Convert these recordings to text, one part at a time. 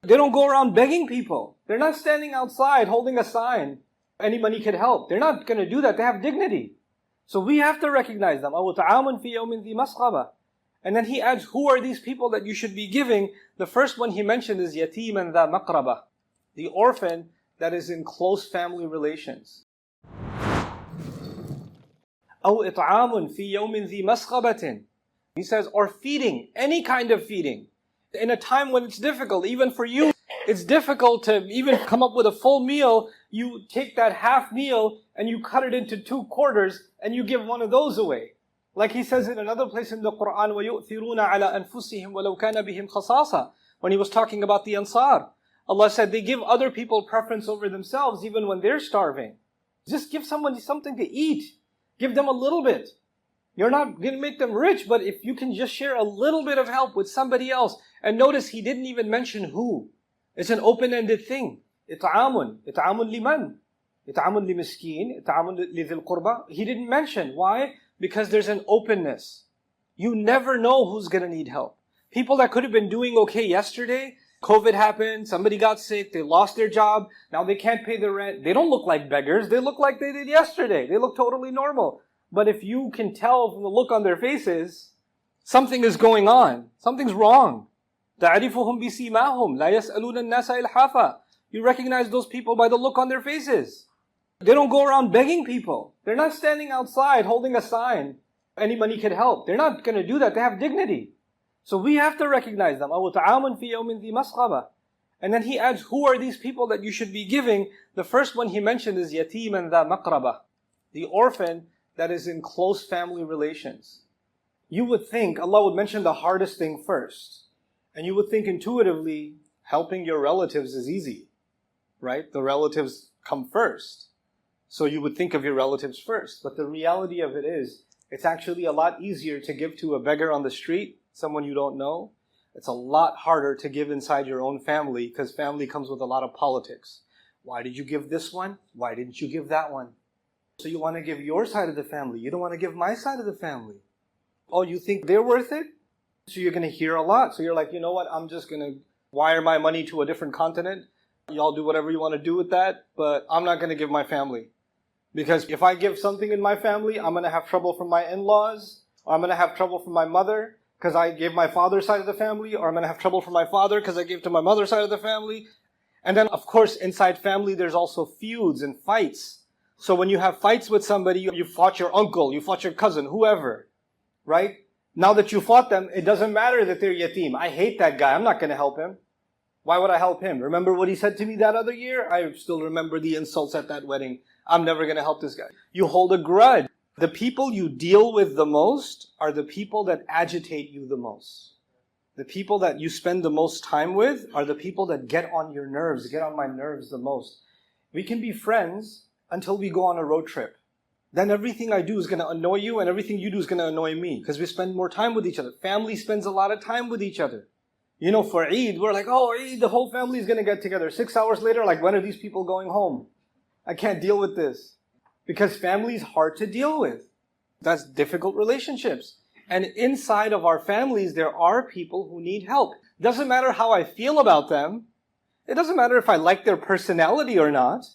They don't go around begging people. They're not standing outside holding a sign. Any money could help. They're not going to do that. They have dignity. So we have to recognize them. أَوْ تَعَامٌ فِي يَوْمٍ ذِي مَسْغَبَةٍ. And then he adds, who are these people that you should be giving? The first one he mentioned is يَتِيمًا ذَا مَقْرَبَةٍ, the orphan that is in close family relations. أَوْ إِطْعَامٌ فِي يَوْمٍ ذِي مَسْغَبَةٍ. He says, or feeding, any kind of feeding. In a time when it's difficult, even for you, it's difficult to even come up with a full meal. You take that half meal and you cut it into 2 quarters and you give one of those away. Like he says in another place in the Quran, وَيُؤْثِرُونَ عَلَىٰ أَنفُسِهِمْ وَلَوْ كَانَ بِهِمْ خَصَاصَةٌ. When he was talking about the Ansar, Allah said they give other people preference over themselves even when they're starving. Just give somebody something to eat. Give them a little bit. You're not going to make them rich, but if you can just share a little bit of help with somebody else. And notice he didn't even mention who. It's an open-ended thing. إِطْعَامٌ لِمَنْ إِطْعَامٌ لِمِسْكِينَ إِطْعَامٌ لِذِي الْقُرْبَى. He didn't mention. Why? Because there's an openness. You never know who's going to need help. People that could have been doing okay yesterday, COVID happened, somebody got sick, they lost their job, now they can't pay their rent. They don't look like beggars, they look like they did yesterday. They look totally normal. But if you can tell from the look on their faces, something is going on. Something's wrong. تَعْرِفُهُمْ بِسِيمَاهُمْ لَا يَسْأَلُونَ النَّاسَ إِلْحَافًا. You recognize those people by the look on their faces. They don't go around begging people. They're not standing outside holding a sign. Any money could help. They're not going to do that. They have dignity. So we have to recognize them. أَوْ تَعَامٌ فِي يَوْمٍ ذِي مَسْغَبَةٍ. And then he adds, who are these people that you should be giving? The first one he mentioned is يَتِيمًا ذَا مَقْرَبَةٍ, the orphan that is in close family relations. You would think Allah would mention the hardest thing first. And you would think intuitively, helping your relatives is easy, right? The relatives come first. So you would think of your relatives first. But the reality of it is, it's actually a lot easier to give to a beggar on the street, someone you don't know. It's a lot harder to give inside your own family, because family comes with a lot of politics. Why did you give this one? Why didn't you give that one? So you want to give your side of the family. You don't want to give my side of the family. Oh, you think they're worth it? So you're going to hear a lot. So you're like, you know what? I'm just going to wire my money to a different continent. Y'all do whatever you want to do with that. But I'm not going to give my family. Because if I give something in my family, I'm going to have trouble from my in-laws. Or I'm going to have trouble from my mother because I gave my father's side of the family. Or I'm going to have trouble from my father because I gave to my mother's side of the family. And then, of course, inside family, there's also feuds and fights. So when you have fights with somebody, you fought your uncle, you fought your cousin, whoever, right? Now that you fought them, it doesn't matter that they're yatim. I hate that guy. I'm not going to help him. Why would I help him? Remember what he said to me that other year? I still remember the insults at that wedding. I'm never going to help this guy. You hold a grudge. The people you deal with the most are the people that agitate you the most. The people that you spend the most time with are the people that get on your nerves, get on my nerves the most. We can be friends until we go on a road trip. Then everything I do is going to annoy you and everything you do is going to annoy me because we spend more time with each other. Family spends a lot of time with each other. You know, for Eid, we're like, oh, Eid, the whole family is going to get together. 6 hours later, like, when are these people going home? I can't deal with this. Because family is hard to deal with. That's difficult relationships. And inside of our families, there are people who need help. Doesn't matter how I feel about them. It doesn't matter if I like their personality or not.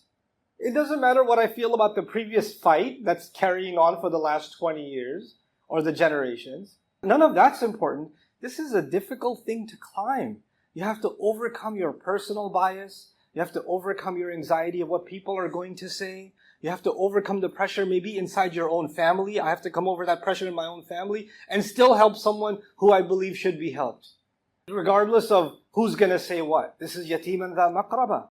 It doesn't matter what I feel about the previous fight that's carrying on for the last 20 years or the generations. None of that's important. This is a difficult thing to climb. You have to overcome your personal bias. You have to overcome your anxiety of what people are going to say. You have to overcome the pressure maybe inside your own family. I have to come over that pressure in my own family and still help someone who I believe should be helped. Regardless of who's going to say what. This is yatiman dha maqraba.